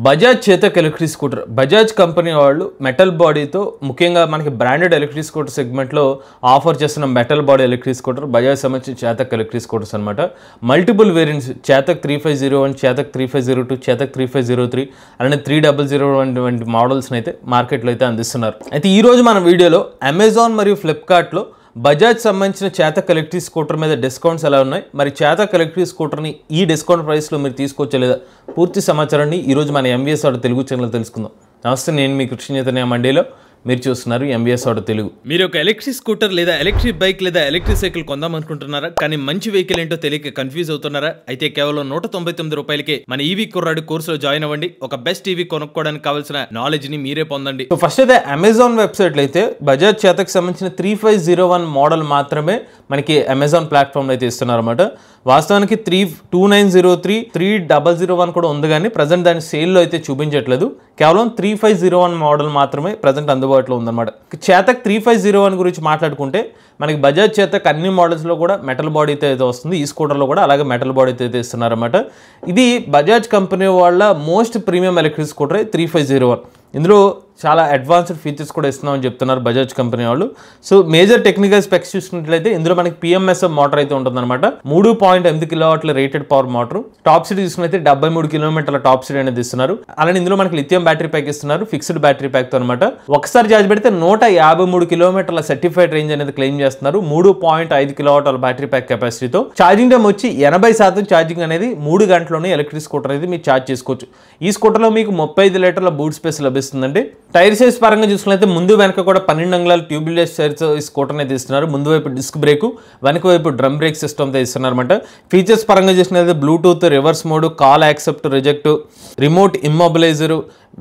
Bajaj Chetak electric scooter Bajaj company వాళ్ళు metal బాడీతో ముఖ్యంగా మనకి బ్రాండెడ్ ఎలక్ట్రిక్ స్కూటర్ సెగ్మెంట్లో ఆఫర్ చేస్తున్న metal body electric scooter Bajaj సంబంధించిన చేతక్ ఎలక్ట్రిక్ స్కూటర్స్ అనమాట. మల్టిపుల్ వేరియంట్స్ చేతక్ 3501, చేతక్ 3502, చేతక్ 3503 అలానే 3001 వంటి మోడల్స్ని అయితే మార్కెట్లో అయితే అందిస్తున్నారు. అయితే ఈరోజు మన వీడియోలో అమెజాన్ మరియు ఫ్లిప్కార్ట్లో బజాజ్ సంబంధించిన చేతక్ ఎలక్ట్రిక్ స్కూటర్ మీద డిస్కౌంట్స్ ఎలా ఉన్నాయి, మరి చేతక్ ఎలక్ట్రిక్ స్కూటర్ని ఈ డిస్కౌంట్ ప్రైస్లో మీరు తీసుకోవచ్చలేదా, పూర్తి సమాచారాన్ని ఈరోజు మన ఎంబీఎస్ ఆటో తెలుగు ఛానల్ తెలుసుకుందాం. నమస్తే, నేను మీ కృష్ణ చైతన్య మండీలో, మీరు చూస్తున్నారు ఎంబీఎస్ ఆటో తెలుగు. మీరు ఒక ఎలక్ట్రిక్ స్కూటర్ లేదా ఎలక్ట్రిక్ బైక్ లేదా ఎలక్ట్రిక్ సైకిల్ కొందాం అనుకుంటున్నారా, కానీ మంచి వెహికల్ ఏంటో తెలియక కన్ఫ్యూజ్ అవుతున్నారా? అయితే కేవలం 199 రూపాయలకే మన ఈవీ కుర్రాడు కోర్సులో జాయిన్ అవ్వండి. ఒక బెస్ట్ ఈవీ కొనుక్కోవడానికి కావాల్సిన నాలెడ్జ్ ని మీరే పొందండి. ఫస్ట్ అయితే అమెజాన్ వెబ్సైట్లో అయితే బజాజ్ చేతక్ సంబంధించిన 3501 మోడల్ మాత్రమే మనకి అమెజాన్ ప్లాట్ఫామ్ అయితే ఇస్తున్నారు అనమాట. వాస్తవానికి 2903, 3001 కూడా ఉంది, కానీ ప్రజెంట్ దాని సేల్లో అయితే చూపించట్లేదు. కేవలం 3501 మోడల్ మాత్రమే ప్రజెంట్ అందుబాటులో ఉందన్నమాట. చేతక్ 3501 గురించి మాట్లాడుకుంటే మనకి బజాజ్ చేతక్ అన్ని మోడల్స్లో కూడా మెటల్ బాడీతో అయితే వస్తుంది. ఈ స్కూటర్లో కూడా అలాగే మెటల్ బాడీతో అయితే ఇస్తున్నారన్నమాట. ఇది బజాజ్ కంపెనీ వాళ్ళ మోస్ట్ ప్రీమియం ఎలక్ట్రిక్ స్కూటర్ 3501. ఇందులో చాలా అడ్వాన్స్డ్ ఫీచర్స్ కూడా ఇస్తున్నామని చెప్తున్నారు బజాజ్ కంపెనీ వాళ్ళు. సో మేజర్ టెక్నికల్ స్పెక్స్ చూసుకున్నట్లయితే ఇందులో మనకి పిఎంఎస్ఎం మోటార్ అయితే ఉంటుందన్నమాట. 3.8 కిలోవాట్ల rated power motor. Top speed చూసుకున్నైతే 73 కిలోమీటర్ల టాప్ స్పీడ్ అనేది ఇస్తున్నారు. అలానే ఇందులో మనకి లిథియం బ్యాటరీ ప్యాక్ ఇస్తున్నారు, ఫిక్స్డ్ బ్యాటరీ ప్యాక్ తో అనమాట. ఒకసారి ఛార్జ్ పెడితే 153 కిలోమీటర్ల సర్టిఫైడ్ రేంజ్ అనేది క్లెయిమ్ చేస్తున్నారు. 3.5 కిలోవాట్ల బ్యాటరీ ప్యాక్ కెపాసిటీతో. ఛార్జింగ్ టైం వచ్చి 80% ఛార్జింగ్ అనేది 3 గంటల్లోనే ఎలక్ట్రిక్ స్కూటర్ అయితే మీరు ఛార్జ్ చేసుకోవచ్చు. ఈ స్కూటర్లో మీకు 35 లీటర్ల బూట్ స్పేస్ లభిస్తుందండి. టైర్ సైజ్ పరంగా చూసుకున్నైతే ముందు వెనక కూడా 12 అంగుళాల ట్యూబ్లెస్ టైర్స్ ఈ స్కూటర్ అయితే ఇస్తున్నారు. ముందు వైపు డిస్క్ బ్రేక్, వెనక వైపు డ్రమ్ బ్రేక్ సిస్టమ్ అయితే ఇస్తున్నారు అనమాట. ఫీచర్స్ పరంగా చూసుకున్నట్లయితే Bluetooth, reverse mode, call accept, reject, remote immobiliser,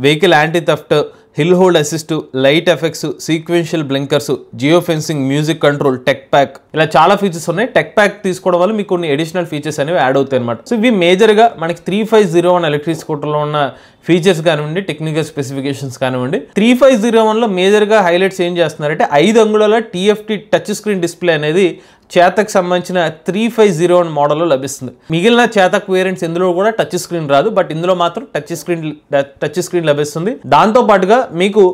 vehicle anti theft, hill hold assist, light effects, sequential blinkers, geo fencing, music control, tech pack, ఇలా చాలా ఫీచర్స్ ఉన్నాయి. టెక్ ప్యాక్ తీసుకోవడం వల్ల మీకు కొన్ని అడిషనల్ ఫీచర్స్ అనేవి యాడ్ అవుతాయి అనమాట. సో ఇవి మేజర్గా మనకి 3501 ఎలక్ట్రిక్ స్కూటర్లో ఉన్న ఫీచర్స్ కానివ్వండి, టెక్నికల్ స్పెసిఫికేషన్స్ కానివ్వండి. 3501లో మేజర్గా హైలైట్స్ ఏం చేస్తున్నారంటే 5 అంగుళాల టీఎఫ్టీ టచ్ స్క్రీన్ డిస్ప్లే అనేది చేతక్ సంబంధించిన 3501 మోడల్లో లభిస్తుంది. మిగిలిన చేతక్ వేరియంట్స్ ఇందులో కూడా టచ్ స్క్రీన్ రాదు, బట్ ఇందులో మాత్రం టచ్ స్క్రీన్ లభిస్తుంది. దాంతో పాటుగా మీకు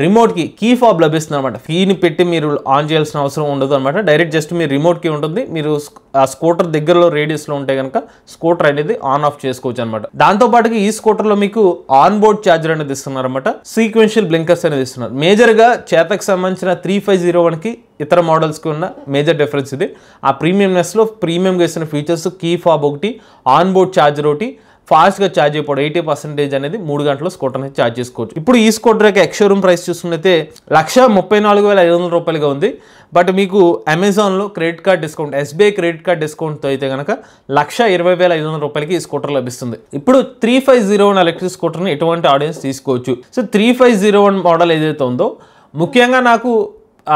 రిమోట్ కీ ఫాబ్ లభిస్తుంది అనమాట. కీని పెట్టి మీరు ఆన్ చేయాల్సిన అవసరం ఉండదు అనమాట. డైరెక్ట్ జస్ట్ మీ రిమోట్ కీ ఉంటుంది. మీరు ఆ స్కూటర్ దగ్గరలో రేడియస్లో ఉంటే కనుక స్కూటర్ అనేది ఆన్ ఆఫ్ చేసుకోవచ్చు అనమాట. దాంతో పాటుగా ఈ స్కూటర్లో మీకు ఆన్ బోర్డ్ ఛార్జర్ అనేది ఇస్తున్నారు అనమాట. సీక్వెన్షియల్ బ్లింకర్స్ అనేది ఇస్తున్నారు. మేజర్గా చేతక్ సంబంధించిన 3501కి ఇతర మోడల్స్కి ఉన్న మేజర్ డిఫరెన్స్ ఇది. ఆ ప్రీమియంనెస్లో ప్రీమియంగా ఇస్తున్న ఫీచర్స్ కీ ఫాబ్ ఒకటి, ఆన్ బోర్డ్ ఛార్జర్ ఒకటి, ఫాస్ట్గా ఛార్జ్ అయిపోవడం 80% అనేది 3 గంటల్లో స్కూటర్ అనేది ఛార్జ్ చేసుకోవచ్చు. ఇప్పుడు ఈ స్కూటర్ యొక్క ఎక్స్షోరూమ్ ప్రైస్ చూసుకున్నైతే 1,34,500 రూపాయలుగా ఉంది. బట్ మీకు అమెజాన్లో credit card discount, SBI credit card డిస్కౌంట్తో అయితే కనుక 1,20,500 రూపాయలకి ఈ స్కూటర్ లభిస్తుంది. ఇప్పుడు 3501 ఎలక్ట్రిక్ స్కూటర్ని ఎటువంటి ఆడియన్స్ తీసుకోవచ్చు. సో 3501 మోడల్ ఏదైతే ఉందో, ముఖ్యంగా నాకు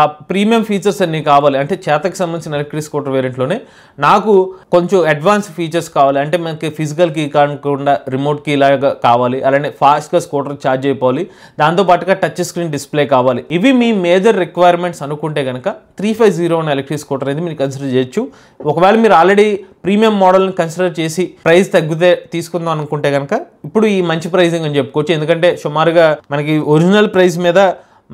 ఆ ప్రీమియం ఫీచర్స్ అన్నీ కావాలి అంటే చేతకు సంబంధించిన ఎలక్ట్రిక్ స్కూటర్ వేరియంట్లోనే నాకు కొంచెం అడ్వాన్స్ ఫీచర్స్ కావాలి. అంటే మనకి ఫిజికల్ కీ కాకుండా రిమోట్ కీ లాగా కావాలి, అలానే ఫాస్ట్గా స్కూటర్ ఛార్జ్ అయిపోవాలి, దాంతోపాటుగా టచ్ స్క్రీన్ డిస్ప్లే కావాలి. ఇవి మీ మేజర్ రిక్వైర్మెంట్స్ అనుకుంటే కనుక 3501 ఎలక్ట్రిక్ స్కూటర్ అనేది మీరు కన్సిడర్ చేయొచ్చు. ఒకవేళ మీరు ఆల్రెడీ ప్రీమియం మోడల్ని కన్సిడర్ చేసి ప్రైస్ తగ్గితే తీసుకుందాం అనుకుంటే కనుక ఇప్పుడు ఈ మంచి ప్రైజింగ్ అని చెప్పుకోవచ్చు. ఎందుకంటే సుమారుగా మనకి ఒరిజినల్ ప్రైస్ మీద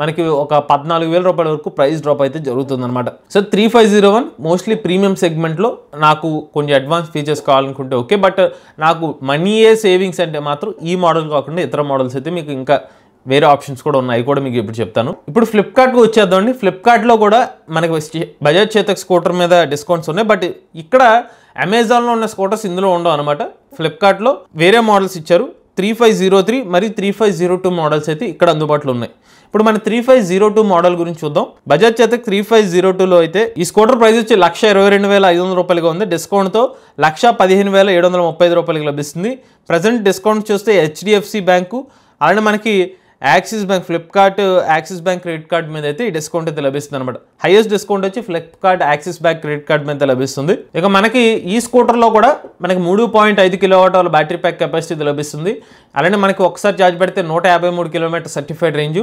మనకి ఒక 14,000 రూపాయల వరకు ప్రైస్ డ్రాప్ అయితే జరుగుతుంది అనమాట. సో 3501 మోస్ట్లీ ప్రీమియం సెగ్మెంట్లో నాకు కొంచెం అడ్వాన్స్ ఫీచర్స్ కావాలనుకుంటే ఓకే, బట్ నాకు మనీయే సేవింగ్స్ అంటే మాత్రం ఈ మోడల్ కాకుండా ఇతర మోడల్స్ అయితే మీకు ఇంకా వేరే ఆప్షన్స్ కూడా ఉన్నాయి, కూడా మీకు ఇప్పుడు చెప్తాను. ఇప్పుడు ఫ్లిప్కార్ట్కి వచ్చేద్దామండి. ఫ్లిప్కార్ట్లో కూడా మనకి బజాజ్ చేతక్ స్కూటర్ మీద డిస్కౌంట్స్ ఉన్నాయి, బట్ ఇక్కడ అమెజాన్లో ఉన్న స్కూటర్స్ ఇందులో ఉండవు అనమాట. ఫ్లిప్కార్ట్లో వేరే మోడల్స్ ఇచ్చారు. 3503 మరియు 3502 మోడల్స్ అయితే ఇక్కడ అందుబాటులో ఉన్నాయి. ఇప్పుడు మన 3502 మోడల్ గురించి చూద్దాం. బజాజ్ చేతక్ 3502లో అయితే ఈ స్కూటర్ ప్రైస్ వచ్చి 1,22,500 రూపాయలుగా ఉంది. డిస్కౌంట్తో 1,15,735 రూపాయలకి లభిస్తుంది. ప్రజెంట్ డిస్కౌంట్ చూస్తే హెచ్డిఎఫ్సి బ్యాంకు అలానే మనకి axis bank, Flipkart axis bank credit card మీద అయితే ఈ డిస్కౌంట్ అయితే లభిస్తుంది అనమాట. హైయెస్ట్ డిస్కౌంట్ వచ్చి Flipkart axis bank credit card మీద లభిస్తుంది. ఇక మనకి ఈ స్కూటర్లో కూడా మనకి 3.5 కిలోవాట్ల బ్యాటరీ ప్యాక్ కెపాసిటీ లభిస్తుంది. అలానే మనకి ఒకసారి ఛార్జ్ పెడితే 153 kilometre certified range,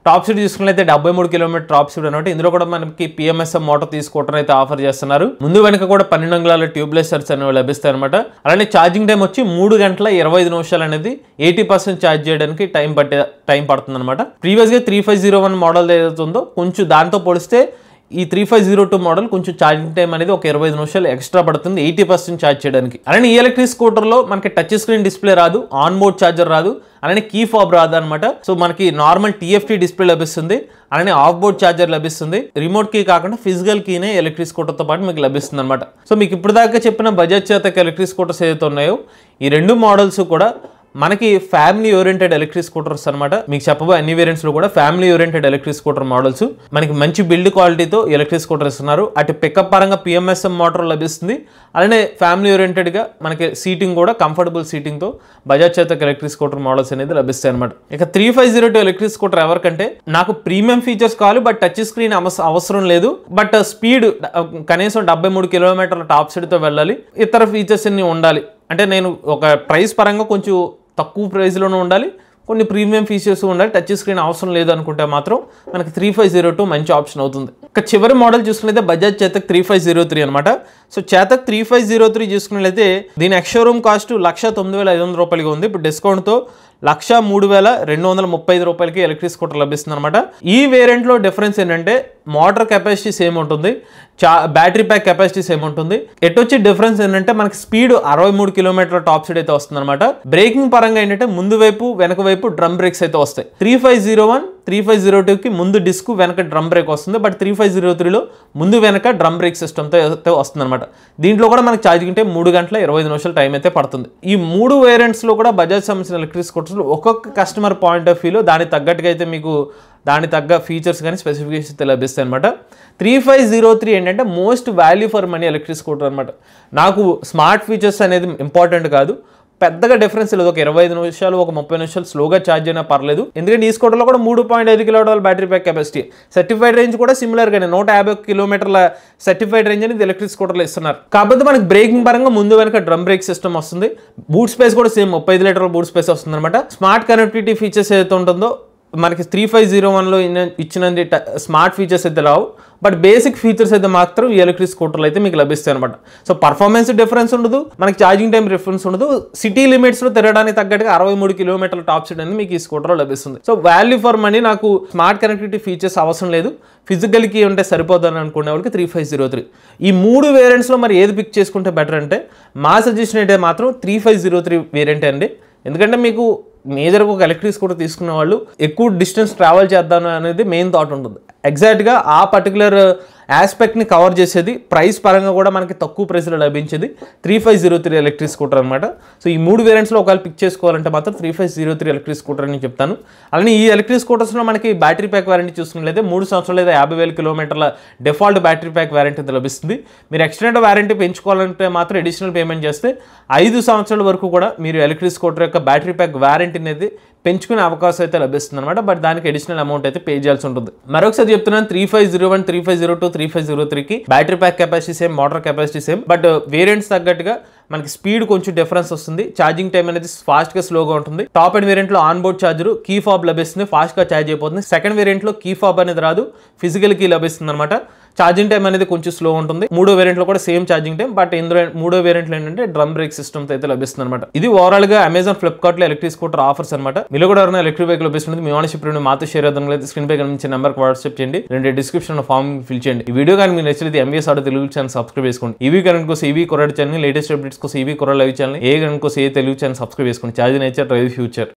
top speed చూసుకున్నట్లయితే 73 కిలోమీటర్ టాప్ స్పీడ్ అనమాట. ఇందులో కూడా మనకి పిఎంఎస్ఎం మోటార్ తీసుకోవడం అయితే ఆఫర్ చేస్తున్నారు. ముందు వెనక కూడా 12 అంగుళాల ట్యూబ్లెస్ టైర్స్ అనేవి లభిస్తాయి అనమాట. అలానే ఛార్జింగ్ టైం వచ్చి 3 గంటల 25 నిమిషాలు అనేది 80% ఛార్జ్ చేయడానికి టైం పడుతుంది అనమాట. ప్రీవియస్గా 3501 మోడల్ ఏదైతే ఉందో కొంచెం దాంతో పోలిస్తే ఈ 3502 మోడల్ కొంచెం ఛార్జింగ్ టైం అనేది ఒక 25 నిమిషాలు ఎక్స్ట్రా పడుతుంది 80% ఛార్జ్ చేయడానికి. అలానే ఈ ఎలక్ట్రిక్ స్కూటర్లో మనకి టచ్ స్క్రీన్ డిస్ప్లే రాదు, ఆన్ బోర్డ్ ఛార్జర్ రాదు, అలానే కీ ఫాబ్ రాదు అనమాట. సో మనకి నార్మల్ TFT డిస్ప్లే లభిస్తుంది, అలానే ఆఫ్ బోర్డ్ ఛార్జర్ లభిస్తుంది. రిమోట్ కీ కాకుండా ఫిజికల్ కీనే ఎలక్ట్రిక్ స్కూటర్తో పాటు మీకు లభిస్తుంది అనమాట. సో మీకు ఇప్పుడు దాకా చెప్పిన బజాజ్ చేతక్ ఎలక్ట్రిక్ స్కూటర్స్ ఏదైతే ఉన్నాయో ఈ రెండు మోడల్స్ కూడా మనకి ఫ్యామిలీ ఓరియంటెడ్ ఎలక్ట్రిక్ స్కూటర్స్ అనమాట. మీకు చెప్పబోయే అన్ని వేరియంట్స్ లో కూడా family oriented electric scooter models. మనకి మంచి బిల్డ్ క్వాలిటీతో ఎలక్ట్రిక్ స్కూటర్ ఇస్తున్నారు. అటు పికప్ పరంగా PMSM మోటార్ లభిస్తుంది, అలానే ఫ్యామిలీ ఓరియంటెడ్ గా మనకి సీటింగ్ కూడా కంఫర్టబుల్ సీటింగ్ తో Bajaj Chetak electric scooter models అనేది లభిస్తాయి అనమాట. ఇక 3502 ఎలక్ట్రిక్ స్కూటర్ ఎవరికంటే నాకు ప్రీమియం ఫీచర్స్ కావాలి బట్ టచ్ స్క్రీన్ అవసరం లేదు, బట్ స్పీడ్ కనీసం 73 కిలోమీటర్ల టాప్ స్పీడ్ తో వెళ్ళాలి, ఇతర ఫీచర్స్ అన్ని ఉండాలి. అంటే నేను ఒక ప్రైస్ పరంగా కొంచెం తక్కువ ప్రైస్లోనే ఉండాలి, కొన్ని ప్రీమియం ఫీచర్స్ ఉండాలి, టచ్ స్క్రీన్ అవసరం లేదు అనుకుంటే మాత్రం మనకి 3502 మంచి ఆప్షన్ అవుతుంది. ఇక చివరి మోడల్ చూసుకున్నట్లయితే బజాజ్ చేతక్ 3503 అనమాట. సో చేతక్ 3503 చూసుకున్నట్లయితే దీని ఎక్స్ షోరూమ్ కాస్ట్ 1,09,500 రూపాయలుగా ఉంది. ఇప్పుడు డిస్కౌంట్తో 1,03,235 రూపాయలకి ఎలక్ట్రిక్ స్కూటర్ లభిస్తుంది అనమాట. ఈ వేరియంట్లో డిఫరెన్స్ ఏంటంటే మోటార్ కెపాసిటీ సేమ్ ఉంటుంది, బ్యాటరీ ప్యాక్ కెపాసిటీ సేమ్ ఉంటుంది. ఎటొచ్చి డిఫరెన్స్ ఏంటంటే మనకి స్పీడ్ 63 కిలోమీటర్ల టాప్ స్పీడ్ అయితే వస్తుంది అనమాట. బ్రేకింగ్ పరంగా ఏంటంటే ముందు వైపు వెనక వైపు డ్రమ్ బ్రేక్స్ అయితే వస్తాయి. 3501 3502కి ముందు డిస్క్ వెనక డ్రమ్ బ్రేక్ వస్తుంది, బట్ 3503లో ముందు వెనక డ్రమ్ బ్రేక్ సిస్టమ్తో అయితే వస్తుంది అనమాట. దీంట్లో కూడా మనకి ఛార్జింగ్ టైం 3 గంటల 25 నిమిషాల టైం అయితే పడుతుంది. ఈ 3 వేరియంట్స్లో కూడా బజాజ్ సంబంధించిన ఎలక్ట్రిక్ స్కూటర్స్లో ఒక్కొక్క కస్టమర్ పాయింట్ ఆఫ్ వ్యూలో దానికి తగ్గట్టుగా అయితే మీకు దానికి తగ్గ ఫీచర్స్ కానీ స్పెసిఫికేషన్స్ అయితే లభిస్తాయి అనమాట. 3503 ఏంటంటే most value for money electric scooter అనమాట. నాకు స్మార్ట్ ఫీచర్స్ అనేది ఇంపార్టెంట్ కాదు, పెద్దగా డిఫరెన్స్ లేదు. ఒక 25 నిమిషాలు ఒక 30 నిమిషాలు స్లోగా ఛార్జ్ అయినా పర్లేదు, ఎందుకంటే ఈ స్కూటర్లో కూడా 3.5 kilowatt battery pack capacity, certified range కూడా సిమిలర్గానే 150 కిలోమీటర్ల సర్టిఫైడ్ రేంజ్ అనేది ఎలక్ట్రిక్ స్కూటర్లో ఇస్తున్నారు. కాకపోతే మనకి బ్రేకింగ్ పరంగా ముందు వెనక డ్రమ్ బ్రేక్ సిస్టమ్ వస్తుంది, బూట్ స్పేస్ కూడా సేమ్ 35 లీటర్ల బూట్ స్పేస్ వస్తుంది అనమాట. స్మార్ట్ కనెక్టివిటీ ఫీచర్స్ ఏదైతే ఉంటుందో మనకి 3501లో ఇచ్చినది స్మార్ట్ ఫీచర్స్ అయితే రావు, బట్ బేసిక్ ఫీచర్స్ అయితే మాత్రం ఈ ఎలక్ట్రిక్ స్కూటర్లు అయితే మీకు లభిస్తాయి అనమాట. సో పర్ఫార్మెన్స్ డిఫరెన్స్ ఉండదు, మనకి ఛార్జింగ్ టైం డిఫరెన్స్ ఉండదు. సిటీ లిమిట్స్లో తిరగడానికి తగ్గట్టుగా 63 కిలోమీటర్ల టాప్ స్పీడ్ అనేది మీకు ఈ స్కూటర్లో లభిస్తుంది. సో వాల్యూ ఫర్ మనీ నాకు స్మార్ట్ కనెక్టివిటీ ఫీచర్స్ అవసరం లేదు, ఫిజికల్కి ఉంటే సరిపోదని అనుకునే వాళ్ళకి 3503. ఈ 3 వేరియంట్స్లో మరి ఏది పిక్ చేసుకుంటే బెటర్ అంటే మా సజెషన్ అయితే మాత్రం 3503 వేరియంట్ అండి. ఎందుకంటే మీకు మేజర్గా ఒక ఎలక్ట్రిక్ స్కూటర్ తీసుకునే వాళ్ళు ఎక్కువ డిస్టెన్స్ ట్రావెల్ చేద్దాం అనేది మెయిన్ థాట్ ఉంటుంది. ఎగ్జాక్ట్గా ఆ పర్టికులర్ ఆస్పెక్ట్ని కవర్ చేసేది, ప్రైస్ పరంగా కూడా మనకి తక్కువ ప్రైస్లో లభించేది 3503 ఎలక్ట్రిక్ స్కూటర్ అనమాట. సో ఈ 3 వేరియంట్స్లో ఒకవేళ పిక్ చేసుకోవాలంటే మాత్రం 3503 ఎలక్ట్రిక్ స్కూటర్ అని చెప్తాను. అలానే ఈ ఎలక్ట్రిక్ స్కూటర్స్లో మనకి బ్యాటరీ ప్యాక్ వారంటీ చూసుకున్నట్లయితే 3 సంవత్సరాలు లేదా 50,000 కిలోమీటర్ల డిఫాల్ట్ బ్యాటరీ ప్యాక్ వారంటీ అయితే లభిస్తుంది. మీరు ఎక్స్టెండెడ్ వారంటీ పెంచుకోవాలంటే మాత్రం అడిషనల్ పేమెంట్ చేస్తే 5 సంవత్సరాల వరకు కూడా మీరు ఎలక్ట్రిక్ స్కూటర్ యొక్క బ్యాటరీ ప్యాక్ వారంటీ అనేది పెంచుకునే అవకాశం అయితే లభిస్తుంది అనమాట. బట్ దానికి అడిషనల్ అమౌంట్ అయితే పే చేయాల్సి ఉంటుంది. మరొకసారి చెప్తున్నాను, 3501 3502 3503కి battery pack capacity same, motor capacity same, but variants తగ్గట్టుగా మనకి స్పీడ్ కొంచెం డిఫరెన్స్ వస్తుంది, ఛార్జింగ్ టైం అనేది ఫాస్ట్గా స్లోగా ఉంటుంది. టాప్ అండ్ వేరియంట్లో on board charger key fob లభిస్తుంది, ఫాస్ట్గా ఛార్జ్ అయిపోతుంది. సెకండ్ వేరియంట్లో కీ ఫాబ్ అనేది రాదు, ఫిజికల్ కీ లభిస్తుంది అనమాట. ఛార్జింగ్ టైం అనేది కొంచెం స్లో ఉంటుంది. 3వ వేరియంట్లో కూడా సేమ్ ఛార్జింగ్ టైం, బట్ ఇందులో 3వ వేరియంట్లో ఏంటంటే డ్రమ్ బ్రేక్ సిస్టమ్ అయితే లభిస్తుంది అనమాట. ఇది ఓవరాల్ గా అమెజాన్ ఫ్లిప్కార్ట్లో ఎలక్ట్రిక్ స్కూటర్ ఆఫర్స్ అనమాట. మీరు కూడా ఎవరైనా ఎలక్ట్రిక్ వెహికల్ లభిస్తుంది, మీ ఓనర్షిప్ రివ్యూ మాతో షేర్ అవుతుంది, స్క్రీన్ పై కనిపించే నెంబర్కి వాట్సాప్ చేయండి, రెండు డిస్క్రిప్షన్ ఫామ్ ఫిల్ చేయండి. ఈ వీడియో కానీ మీకు నచ్చితే MVS auto Telugu channel subscribe చేసుకోండి. ఈవీ కరెంట్ కోసం ఈవీ కొరడ్ ఛానల్, లేటెస్ట్ అప్డేట్స్ కోసం ఈవీ కొరడ్ లైవ్ ఛానల్, ఏ కరెంట్ కోసం ఏ తెలుగు ఛానల్ సబ్స్క్రైబ్ చేసుకోండి. Charge nature drive future.